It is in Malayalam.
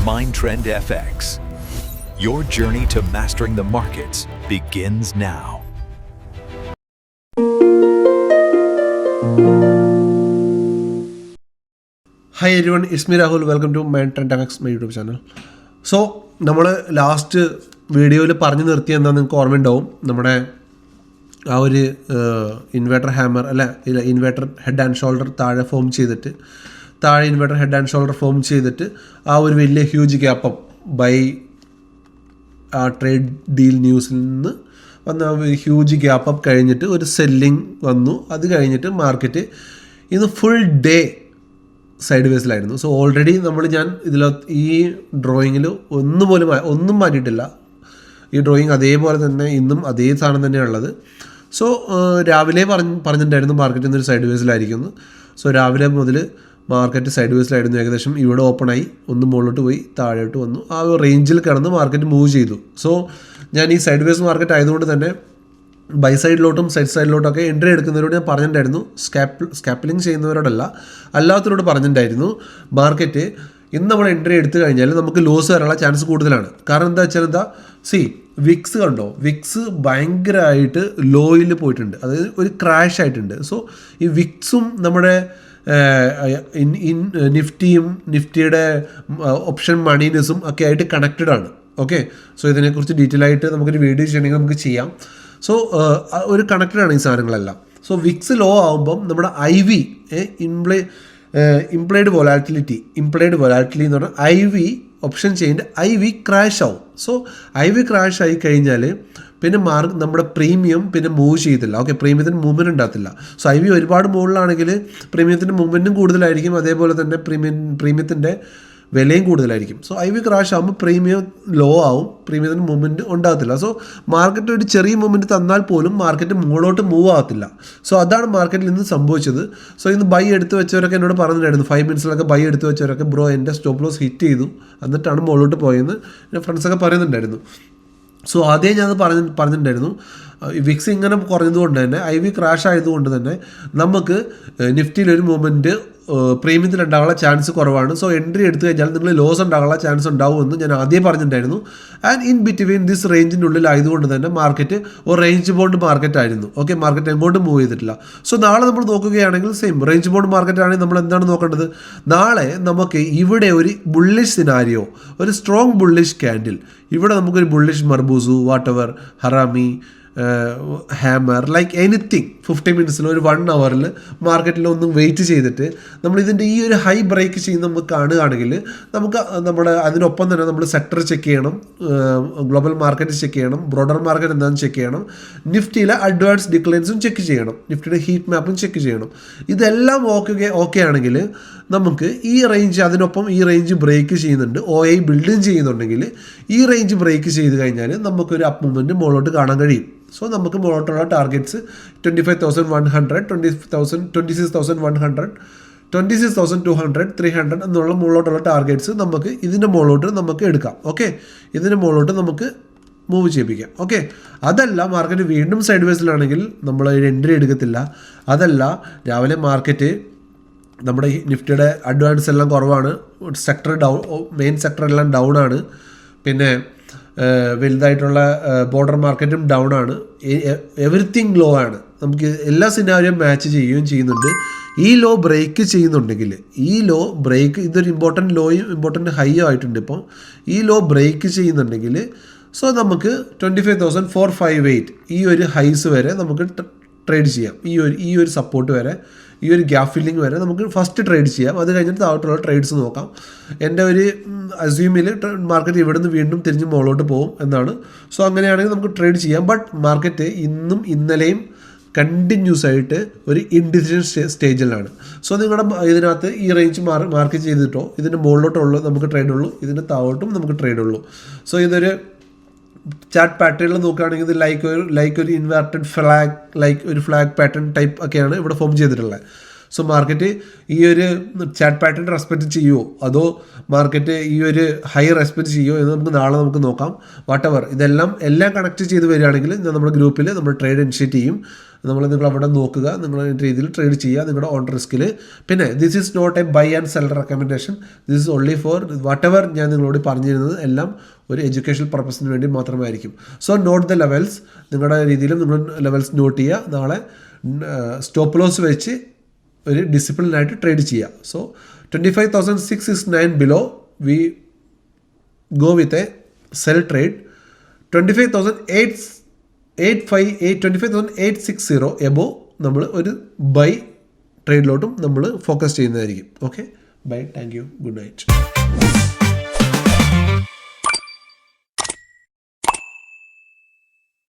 Mindtrend FX. Your journey to mastering the markets begins now. Hi everyone, it's me Rahul. Welcome to Mindtrend FX, my YouTube channel. So, നമ്മൾ ലാസ്റ്റ് വീഡിയോയിൽ പറഞ്ഞു നിർത്തിയ എന്താ നിങ്ങൾക്ക് ഓർമ്മയുണ്ടാവും, നമ്മുടെ ആ ഒരു inverter hammer inverter head and shoulder താഴെ inverter head and shoulder form ചെയ്തിട്ട് ആ ഒരു വലിയ ഹ്യൂജ് ഗ്യാപ്പ് ബൈ ആ ട്രേഡ് ഡീൽ ന്യൂസിൽ നിന്ന് വന്ന ഹ്യൂജ് ഗ്യാപ്പ് അപ്പ് കഴിഞ്ഞിട്ട് ഒരു സെല്ലിംഗ് വന്നു. അത് കഴിഞ്ഞിട്ട് മാർക്കറ്റ് ഇന്ന് ഫുൾ ഡേ സൈഡ് വേസിലായിരുന്നു. സോ ഓൾറെഡി ഞാൻ ഈ ഡ്രോയിങ്ങിൽ ഒന്നും മാറ്റിയിട്ടില്ല. ഈ ഡ്രോയിങ് അതേപോലെ തന്നെ ഇന്നും അതേ സാധനം തന്നെയാണുള്ളത്. സോ രാവിലെ പറഞ്ഞിട്ടുണ്ടായിരുന്നു മാർക്കറ്റ് ഇന്നൊരു സൈഡ് വേസിലായിരിക്കുന്നു. സോ രാവിലെ മുതൽ മാർക്കറ്റ് സൈഡ് വേസിലായിരുന്നു. ഏകദേശം ഇവിടെ ഓപ്പണായി ഒന്ന് മുകളിലോട്ട് പോയി താഴോട്ട് വന്നു. ആ റേഞ്ചിൽ കിടന്ന് മാർക്കറ്റ് മൂവ് ചെയ്തു. സോ ഞാൻ ഈ സൈഡ് വേസ് മാർക്കറ്റ് ആയതുകൊണ്ട് തന്നെ ബൈ സൈഡിലോട്ടും സൈഡിലോട്ടൊക്കെ എൻട്രി എടുക്കുന്നവരോട് ഞാൻ പറഞ്ഞിട്ടുണ്ടായിരുന്നു. സ്കാപ്പിലിംഗ് ചെയ്യുന്നവരോടല്ല, അല്ലാത്തവരോട് പറഞ്ഞിട്ടുണ്ടായിരുന്നു മാർക്കറ്റ് ഇന്ന് നമ്മൾ എൻട്രി എടുത്തു കഴിഞ്ഞാൽ നമുക്ക് ലോസ് വരാനുള്ള ചാൻസ് കൂടുതലാണ്. കാരണം എന്താ വെച്ചാൽ വിക്സ് കണ്ടോ, വിക്സ് ഭയങ്കരമായിട്ട് ലോയിൽ പോയിട്ടുണ്ട്, അതായത് ഒരു ക്രാഷ് ആയിട്ടുണ്ട്. സോ ഈ വിക്സും നമ്മുടെ നിഫ്റ്റിയും നിഫ്റ്റിയുടെ ഓപ്ഷൻ മണീനസും ഒക്കെ ആയിട്ട് കണക്റ്റഡ് ആണ്. ഓക്കെ, സോ ഇതിനെക്കുറിച്ച് ഡീറ്റെയിൽ ആയിട്ട് നമുക്കൊരു വീഡിയോ ചെയ്യണമെങ്കിൽ നമുക്ക് ചെയ്യാം. സോ ഒരു കണക്റ്റഡ് ആണ് ഈ സാധനങ്ങളെല്ലാം. സോ വിക്സ് ലോ ആകുമ്പം നമ്മുടെ IV ഇംപ്ലൈഡ് വൊലാറ്റിലിറ്റി എന്ന് പറഞ്ഞാൽ IV ഓപ്ഷൻ ചെയിൻ്റെ IV ക്രാഷ് ആവും. സോ IV ക്രാഷ് ആയി കഴിഞ്ഞാൽ പിന്നെ നമ്മുടെ പ്രീമിയം പിന്നെ മൂവ് ചെയ്തില്ല. ഓക്കെ, പ്രീമിയത്തിന് മൂവ്മെൻറ്റ് ഉണ്ടാകത്തില്ല. സോ IV ഒരുപാട് മുകളിലാണെങ്കിൽ പ്രീമിയത്തിൻ്റെ മൂവ്മെൻറ്റും കൂടുതലായിരിക്കും, അതേപോലെ തന്നെ പ്രീമിയത്തിൻ്റെ വിലയും കൂടുതലായിരിക്കും. സോ IV ക്രാഷ് ആകുമ്പോൾ പ്രീമിയം ലോ ആവും, പ്രീമിയത്തിന് മൂവ്മെൻറ്റ് ഉണ്ടാകത്തില്ല. സോ മാർക്കറ്റ് ഒരു ചെറിയ മൂവ്മെൻറ്റ് തന്നാൽ പോലും മാർക്കറ്റ് മുകളിലോട്ട് മൂവ് ആകത്തില്ല. സോ അതാണ് മാർക്കറ്റിൽ ഇന്ന് സംഭവിച്ചത്. സോ ഇന്ന് ബൈ എടുത്ത് വെച്ചവരൊക്കെ എന്നോട് പറഞ്ഞിട്ടുണ്ടായിരുന്നു, 5 മിനിറ്റ്സിലൊക്കെ ബൈ എടുത്ത് വെച്ചവരൊക്കെ ബ്രോ എൻ്റെ സ്റ്റോപ്പ് ലോസ് ഹിറ്റ് ചെയ്തു എന്നിട്ടാണ് മുകളിലോട്ട് പോയെന്ന് എൻ്റെ ഫ്രണ്ട്സൊക്കെ പറയുന്നുണ്ടായിരുന്നു. സോ ആദ്യം ഞാൻ പറഞ്ഞിട്ടുണ്ടായിരുന്നു, വിക്സ് ഇങ്ങനെ കുറഞ്ഞതുകൊണ്ട് തന്നെ IV ക്രാഷ് ആയതുകൊണ്ട് തന്നെ നമുക്ക് നിഫ്റ്റിയിലൊരു മൂവ്മെൻറ്റ് പ്രീമിയത്തിൽ ഉണ്ടാകാനുള്ള ചാൻസ് കുറവാണ്. സോ എൻട്രി എടുത്തു കഴിഞ്ഞാൽ നിങ്ങൾ ലോസ് ഉണ്ടാകാനുള്ള ചാൻസ് ഉണ്ടാവുമെന്ന് ഞാൻ ആദ്യം പറഞ്ഞിട്ടുണ്ടായിരുന്നു. ആൻഡ് ഇൻ ബിറ്റ്വീൻ ദിസ് റേഞ്ചിൻ്റെ ഉള്ളിലായതുകൊണ്ട് തന്നെ മാർക്കറ്റ് ഒരു റേഞ്ച് ബോണ്ട് മാർക്കറ്റ് ആയിരുന്നു. ഓക്കെ, മാർക്കറ്റ് എങ്ങോട്ടും മൂവ് ചെയ്തിട്ടില്ല. സോ നാളെ നമ്മൾ നോക്കുകയാണെങ്കിൽ സെയിം റേഞ്ച് ബോണ്ട് മാർക്കറ്റ് ആണെങ്കിൽ നമ്മൾ എന്താണ് നോക്കേണ്ടത്, നാളെ നമുക്ക് ഇവിടെ ഒരു ബുള്ളിഷ് സിനാരിയോ, ഒരു സ്ട്രോങ് ബുള്ളിഷ് ക്യാൻഡിൽ, ഇവിടെ നമുക്കൊരു bullish marubozu whatever harami hammer like anything 50 മിനിറ്റ്സിൽ ഒരു 1 അവറിൽ മാർക്കറ്റിലൊന്നും വെയിറ്റ് ചെയ്തിട്ട് നമ്മൾ ഇതിൻ്റെ ഈ ഒരു ഹൈ ബ്രേക്ക് ചെയ്യുന്ന നമുക്ക് കാണുകയാണെങ്കിൽ നമുക്ക് നമ്മുടെ അതിനൊപ്പം തന്നെ നമ്മൾ സെക്ടർ ചെക്ക് ചെയ്യണം, ഗ്ലോബൽ മാർക്കറ്റ് ചെക്ക് ചെയ്യണം, ബ്രോഡർ മാർക്കറ്റ് എന്താണെന്ന് ചെക്ക് ചെയ്യണം, നിഫ്റ്റിയിലെ അഡ്വാൻസ് ഡിക്ലൈൻസും ചെക്ക് ചെയ്യണം, നിഫ്റ്റിയുടെ ഹീറ്റ് മാപ്പും ചെക്ക് ചെയ്യണം. ഇതെല്ലാം ഓക്കെ ആണെങ്കിൽ നമുക്ക് ഈ റേഞ്ച്, അതിനൊപ്പം ഈ റേഞ്ച് ബ്രേക്ക് ചെയ്യുന്നുണ്ട്, OI ബിൽഡിങ് ചെയ്യുന്നുണ്ടെങ്കിൽ ഈ റേഞ്ച് ബ്രേക്ക് ചെയ്ത് കഴിഞ്ഞാൽ നമുക്കൊരു അപ്പ് മൂവ്മെൻറ്റ് മുകളിലോട്ട് കാണാൻ കഴിയും. സോ നമുക്ക് മുകളിലോട്ടുള്ള ടാർഗറ്റ്സ് 25,100, 26,100, 26,200, 300 എന്നുള്ള മുകളിലോട്ടുള്ള ടാർഗറ്റ്സ് നമുക്ക് ഇതിൻ്റെ മുകളിലോട്ട് നമുക്ക് എടുക്കാം. ഓക്കെ, ഇതിൻ്റെ മുകളിലോട്ട് നമുക്ക് മൂവ് ചെയ്യിപ്പിക്കാം. ഓക്കെ, അതല്ല മാർക്കറ്റ് വീണ്ടും സൈഡ് വേസിലാണെങ്കിൽ നമ്മൾ എൻട്രി എടുക്കത്തില്ല. അതല്ല രാവിലെ മാർക്കറ്റ് നമ്മുടെ നിഫ്റ്റിയുടെ അഡ്വാൻസ് എല്ലാം കുറവാണ്, സെക്ടർ മെയിൻ സെക്ടർ എല്ലാം ഡൗൺ ആണ്, പിന്നെ വലുതായിട്ടുള്ള ബോർഡർ മാർക്കറ്റും ഡൗൺ ആണ്, എവറിത്തിങ് ലോ ആണ്. നമുക്ക് എല്ലാ സിനാരിയും മാച്ച് ചെയ്യുകയും ചെയ്യുന്നുണ്ട്. ഈ ലോ ബ്രേക്ക് ചെയ്യുന്നുണ്ടെങ്കിൽ, ഈ ലോ ബ്രേക്ക് ഇതൊരു ഇമ്പോർട്ടൻറ്റ് ഹൈയോ ആയിട്ടുണ്ട്. ഇപ്പോൾ ഈ ലോ ബ്രേക്ക് ചെയ്യുന്നുണ്ടെങ്കിൽ സോ നമുക്ക് 25,458 ഈ ഒരു ഹൈസ് വരെ നമുക്ക് ട്രേഡ് ചെയ്യാം. ഈ ഒരു സപ്പോർട്ട് വരെ, ഈ ഒരു ഗ്യാപ്പ് ഫില്ലിംഗ് വരെ നമുക്ക് ഫസ്റ്റ് ട്രേഡ് ചെയ്യാം. അത് കഴിഞ്ഞിട്ട് താഴോട്ടുള്ള ട്രേഡ്സ് നോക്കാം. എൻ്റെ ഒരു അസ്യൂമിൽ മാർക്കറ്റ് ഇവിടെ നിന്ന് വീണ്ടും തിരിഞ്ഞ് മുകളിലോട്ട് പോകും എന്നാണ്. സോ അങ്ങനെയാണെങ്കിൽ നമുക്ക് ട്രേഡ് ചെയ്യാം. ബട്ട് മാർക്കറ്റ് ഇന്നും ഇന്നലെയും കണ്ടിന്യൂസ് ആയിട്ട് ഒരു ഇൻഡിസിഷൻ സ്റ്റേജിലാണ്. സോ നിങ്ങളുടെ ഇതിനകത്ത് ഈ റേഞ്ച് മാർക്ക് ചെയ്തിട്ടോ ഇതിൻ്റെ മുകളിലോട്ടുള്ളൂ നമുക്ക് ട്രേഡ് ഉള്ളൂ, ഇതിൻ്റെ താഴോട്ടും നമുക്ക് ട്രേഡ് ഉള്ളൂ. സോ ഇതൊരു ചാർട്ട് പാറ്റേണിൽ നോക്കുകയാണെങ്കിൽ ഇത് ലൈക്ക് ഒരു ഇൻവേർട്ടഡ് ഫ്ലാഗ്, ലൈക്ക് ഒരു ഫ്ലാഗ് പാറ്റേൺ ടൈപ്പ് ഒക്കെയാണ് ഇവിടെ ഫോം ചെയ്തിട്ടുള്ളത്. സോ മാർക്കറ്റ് ഈ ഒരു ചാറ്റ് പാറ്റേൺ റെസ്പെക്റ്റ് ചെയ്യുമോ അതോ മാർക്കറ്റ് ഈ ഒരു ഹൈ റെസ്പെക്റ്റ് ചെയ്യുമോ എന്ന് നമുക്ക് നാളെ നമുക്ക് നോക്കാം. വാട്ടെവർ എല്ലാം കണക്ട് ചെയ്ത് വരികയാണെങ്കിൽ ഞാൻ നമ്മുടെ ഗ്രൂപ്പിൽ നമ്മൾ ട്രേഡ് ഇനിഷ്യേറ്റ് ചെയ്യും. നിങ്ങൾ അവിടെ നോക്കുക, നിങ്ങളുടെ രീതിയിൽ ട്രേഡ് ചെയ്യുക നിങ്ങളുടെ ഓൺ റിസ്കിൽ. പിന്നെ this is not a buy and sell recommendation, this is only for whatever ഞാൻ നിങ്ങളോട് പറഞ്ഞിരുന്നത് എല്ലാം ഒരു എഡ്യൂക്കേഷണൽ പർപ്പസിന് വേണ്ടി മാത്രമായിരിക്കും. സോ നോട്ട് ദ ലെവൽസ്, നിങ്ങളുടെ രീതിയിലും നിങ്ങൾ ലെവൽസ് നോട്ട് ചെയ്യുക. നാളെ സ്റ്റോപ്പ് ലോസ് വെച്ച് ഒരു ഡിസിപ്ലിനായിട്ട് ട്രേഡ് ചെയ്യുക. So 25,669 below we go with a sell trade. 25,860 above നമ്മൾ ഒരു ബൈ ട്രേഡിലോട്ടും നമ്മൾ ഫോക്കസ് ചെയ്യുന്നതായിരിക്കും. Okay, bye, thank you, good night.